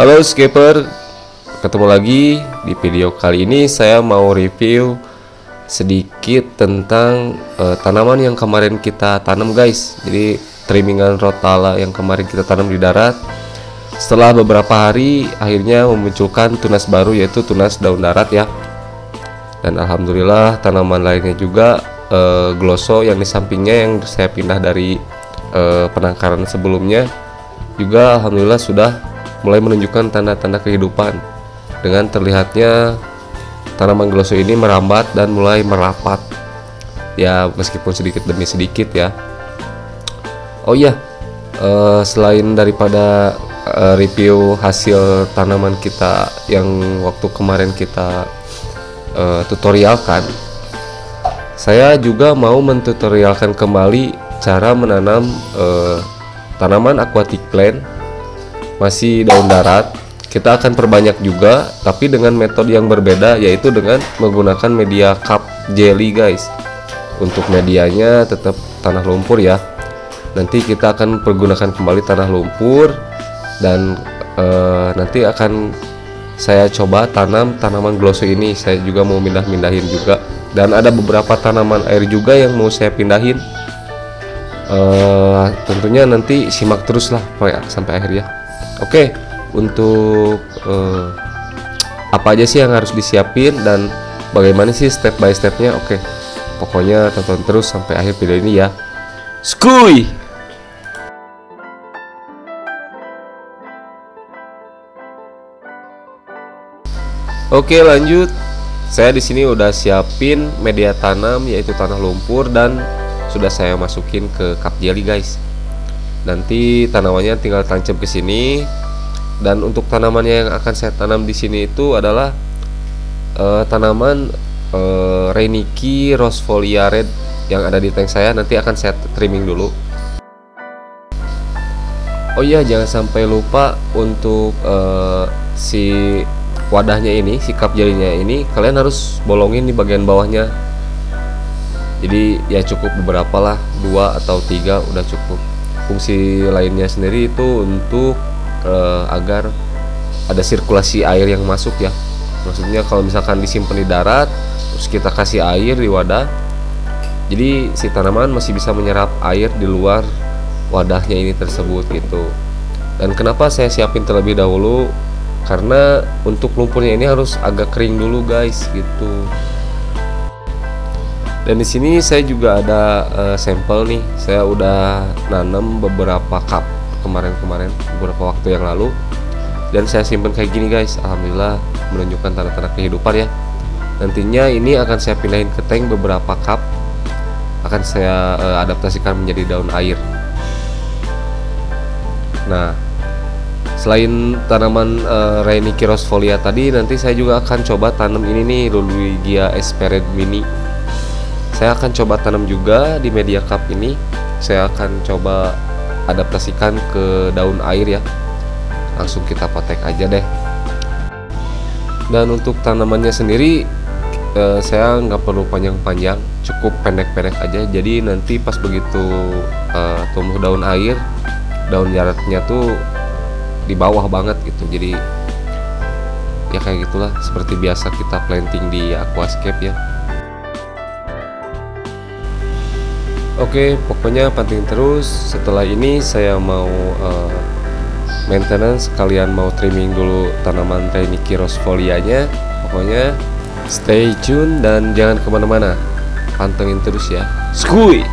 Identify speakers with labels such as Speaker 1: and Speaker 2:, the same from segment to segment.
Speaker 1: Halo Skipper, ketemu lagi di video kali ini. Saya mau review sedikit tentang tanaman yang kemarin kita tanam guys. Jadi trimmingan rotala yang kemarin kita tanam di darat, setelah beberapa hari akhirnya memunculkan tunas baru, yaitu tunas daun darat ya. Dan alhamdulillah tanaman lainnya juga gloso yang di sampingnya yang saya pindah dari penangkaran sebelumnya juga alhamdulillah sudah mulai menunjukkan tanda-tanda kehidupan dengan terlihatnya tanaman gloso ini merambat dan mulai merapat ya, meskipun sedikit demi sedikit ya. Oh iya, selain daripada review hasil tanaman kita yang waktu kemarin kita tutorialkan, saya juga mau mentutorialkan kembali cara menanam tanaman aquatic plant masih daun darat. Kita akan perbanyak juga, tapi dengan metode yang berbeda, yaitu dengan menggunakan media cup jelly guys. Untuk medianya tetap tanah lumpur ya. Nanti kita akan pergunakan kembali tanah lumpur, dan nanti akan saya coba tanam tanaman gloso ini. Saya juga mau mindahin juga, dan ada beberapa tanaman air juga yang mau saya pindahin. Tentunya nanti simak terus lah sampai akhir ya. Oke, untuk apa aja sih yang harus disiapin dan bagaimana sih step by stepnya? Oke, pokoknya tonton terus sampai akhir video ini ya. Skuy. Oke, lanjut. Saya di sini udah siapin media tanam, yaitu tanah lumpur, dan sudah saya masukin ke cup jelly guys. Nanti tanamannya tinggal tancap ke sini. Dan untuk tanamannya yang akan saya tanam di sini itu adalah tanaman Reiniki Rosefolia Red yang ada di tank saya. Nanti akan saya trimming dulu. Oh iya, jangan sampai lupa untuk si wadahnya ini, si cup jelinya ini, kalian harus bolongin di bagian bawahnya. Jadi ya cukup beberapa lah, 2 atau 3 udah cukup. Fungsi lainnya sendiri itu untuk agar ada sirkulasi air yang masuk ya. Maksudnya kalau misalkan disimpan di darat terus kita kasih air di wadah, jadi si tanaman masih bisa menyerap air di luar wadahnya ini tersebut gitu. Dan kenapa saya siapin terlebih dahulu, karena untuk lumpurnya ini harus agak kering dulu guys gitu. Dan di sini saya juga ada sampel nih. Saya udah nanam beberapa cup kemarin beberapa waktu yang lalu, dan saya simpan kayak gini guys. Alhamdulillah menunjukkan tanda-tanda kehidupan ya. Nantinya ini akan saya pindahin ke tank, beberapa cup akan saya adaptasikan menjadi daun air. Nah, selain tanaman Reiniki Rosefolia tadi, nanti saya juga akan coba tanam ini nih, Ludwigia Espered Mini. Saya akan coba tanam juga di media cup ini. Saya akan coba adaptasikan ke daun air ya. Langsung kita potek aja deh. Dan untuk tanamannya sendiri saya nggak perlu panjang-panjang, cukup pendek-pendek aja. Jadi nanti pas begitu tumbuh daun air, daun daratnya tuh di bawah banget gitu. Jadi ya kayak gitulah, seperti biasa kita planting di aquascape ya. Oke, pokoknya pantengin terus. Setelah ini saya mau maintenance, kalian mau trimming dulu tanaman Reiniki Rosefolianya. Pokoknya stay tune dan jangan kemana-mana, pantengin terus ya. Skuy.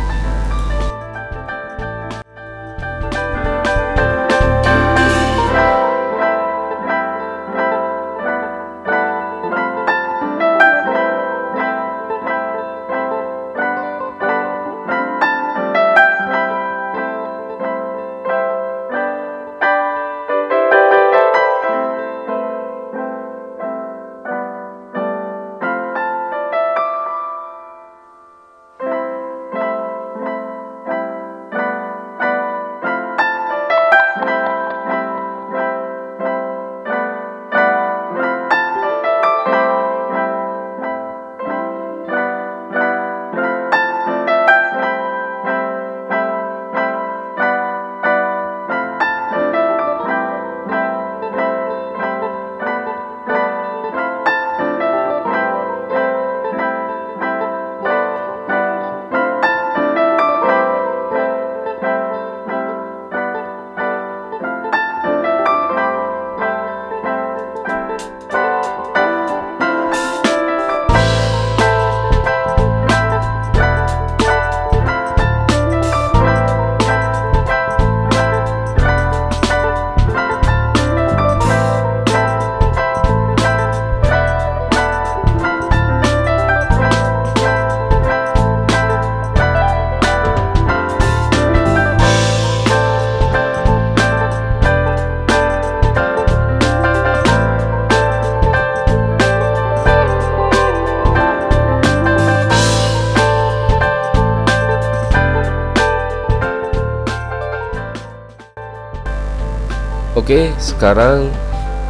Speaker 1: Oke, sekarang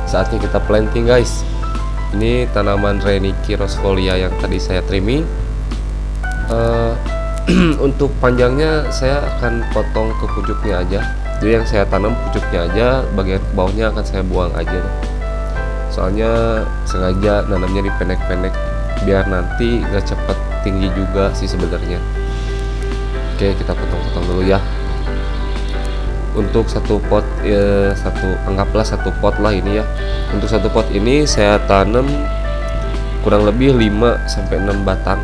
Speaker 1: saatnya kita planting guys. Ini tanaman Rhenychi rosefolia yang tadi saya trimming. Untuk panjangnya saya akan potong ke pucuknya aja. Jadi yang saya tanam pucuknya aja, bagian bawahnya akan saya buang aja. Soalnya sengaja nanamnya dipendek-pendek biar nanti nggak cepet tinggi juga sih sebenarnya. Oke, kita potong-potong dulu ya. Untuk satu pot anggaplah satu pot lah ini ya. Untuk satu pot ini saya tanam kurang lebih 5-6 batang.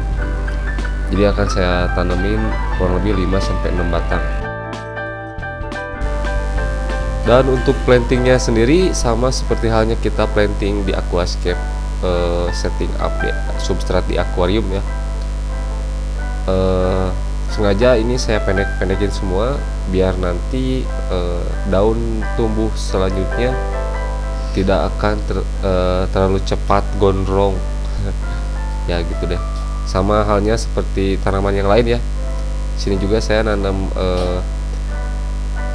Speaker 1: Jadi akan saya tanemin kurang lebih 5-6 batang. Dan untuk plantingnya sendiri sama seperti halnya kita planting di aquascape, setting up di substrat di akuarium ya. Sengaja ini saya pendek-pendekin semua biar nanti daun tumbuh selanjutnya tidak akan terlalu cepat gondrong. Ya gitu deh. Sama halnya seperti tanaman yang lain ya. Sini juga saya nanam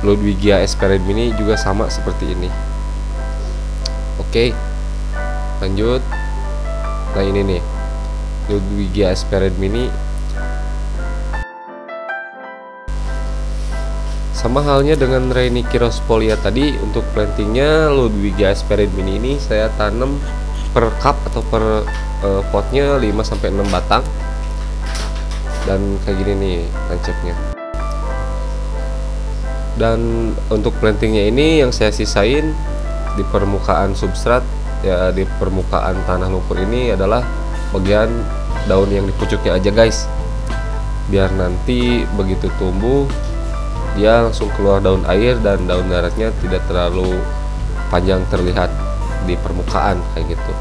Speaker 1: Ludwigia Esperid mini juga sama seperti ini. Oke, lanjut. Nah ini nih Ludwigia Esperid mini. Sama halnya dengan Rhenychi rosefolia tadi, untuk plantingnya Ludwigia Esperid mini ini saya tanam per cup atau per potnya 5-6 batang. Dan kayak gini nih tancapnya. Dan untuk plantingnya ini yang saya sisain di permukaan substrat ya, di permukaan tanah lumpur ini adalah bagian daun yang di pucuknya aja guys, biar nanti begitu tumbuh dia langsung keluar daun air dan daun daratnya tidak terlalu panjang terlihat di permukaan kayak gitu.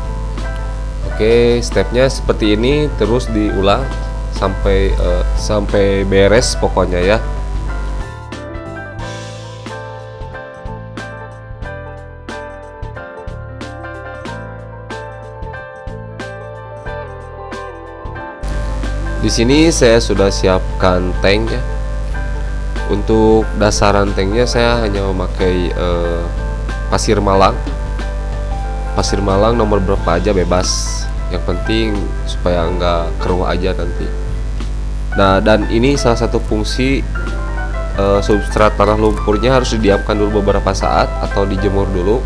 Speaker 1: Oke, stepnya seperti ini terus diulang sampai beres pokoknya ya. Di sini saya sudah siapkan tank ya. Untuk dasaran tanknya saya hanya memakai pasir Malang. Pasir Malang nomor berapa aja bebas. Yang penting supaya nggak keruh aja nanti. Nah, dan ini salah satu fungsi substrat tanah lumpurnya harus didiamkan dulu beberapa saat atau dijemur dulu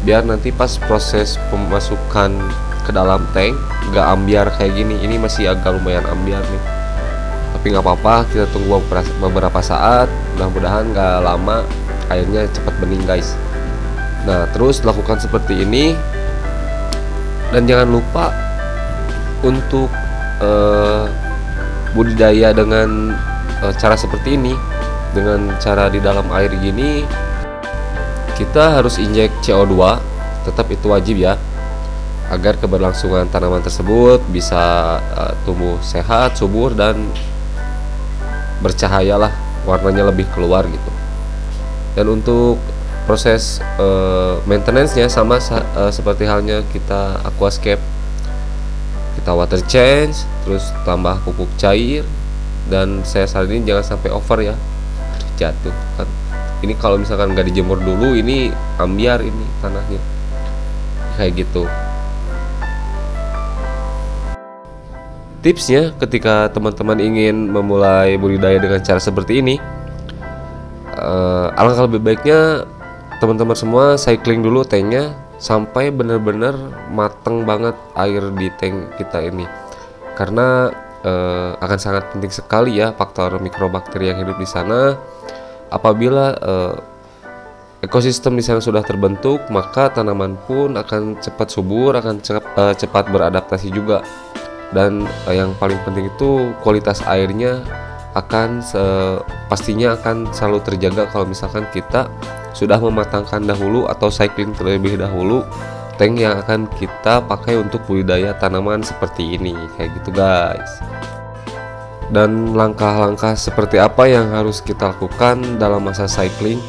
Speaker 1: biar nanti pas proses pemasukan ke dalam tank nggak ambiar kayak gini. Ini masih agak lumayan ambiar nih, tapi nggak apa-apa, kita tunggu beberapa saat, mudah-mudahan nggak lama airnya cepat bening guys. Nah terus lakukan seperti ini, dan jangan lupa untuk budidaya dengan cara seperti ini, dengan cara di dalam air gini. Kita harus injek CO2, tetap itu wajib ya, agar keberlangsungan tanaman tersebut bisa tumbuh sehat, subur, dan bercahaya lah, warnanya lebih keluar gitu. Dan untuk proses maintenance-nya sama seperti halnya kita aquascape, kita water change, terus tambah pupuk cair, dan saya saranin jangan sampai over ya, jatuh kan. Ini kalau misalkan nggak dijemur dulu, ini ambiar ini tanahnya kayak gitu. Tipsnya ketika teman-teman ingin memulai budidaya dengan cara seperti ini, alangkah lebih baiknya teman-teman semua cycling dulu tanknya sampai benar-benar mateng banget air di tank kita ini, karena akan sangat penting sekali ya faktor mikrobakteri yang hidup di sana. Apabila ekosistem di sana sudah terbentuk, maka tanaman pun akan cepat subur, akan cepat beradaptasi juga. Dan yang paling penting itu kualitas airnya akan pastinya akan selalu terjaga kalau misalkan kita sudah mematangkan dahulu atau cycling terlebih dahulu tank yang akan kita pakai untuk budidaya tanaman seperti ini, kayak gitu guys. Dan langkah-langkah seperti apa yang harus kita lakukan dalam masa cycling.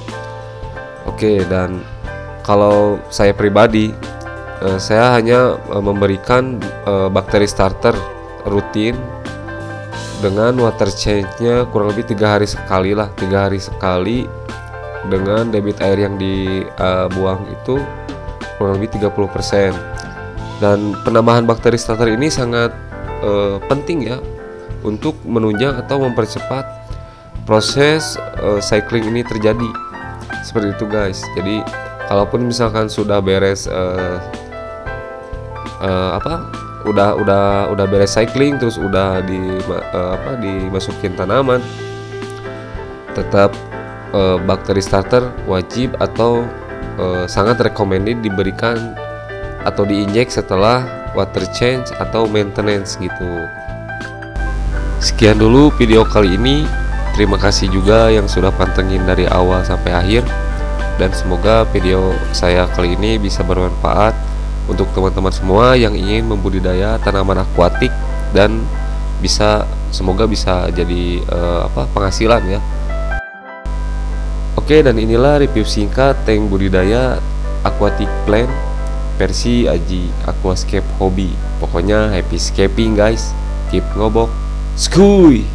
Speaker 1: Oke, dan kalau saya pribadi, saya hanya memberikan bakteri starter rutin dengan water change-nya kurang lebih 3 hari sekali lah, 3 hari sekali dengan debit air yang dibuang itu kurang lebih 30%. Dan penambahan bakteri starter ini sangat penting ya untuk menunjang atau mempercepat proses cycling ini terjadi. Seperti itu guys. Jadi kalaupun misalkan sudah beres udah beres cycling, terus udah dimasukin tanaman, tetap bakteri starter wajib atau sangat recommended diberikan atau diinjek setelah water change atau maintenance gitu. Sekian dulu video kali ini. Terima kasih juga yang sudah pantengin dari awal sampai akhir, dan semoga video saya kali ini bisa bermanfaat untuk teman-teman semua yang ingin membudidaya tanaman akuatik dan semoga bisa jadi penghasilan ya. Oke, dan inilah review singkat tank budidaya aquatic plant versi Aji Aquascape Hobby. Pokoknya happy scaping guys, keep ngobok, skuy.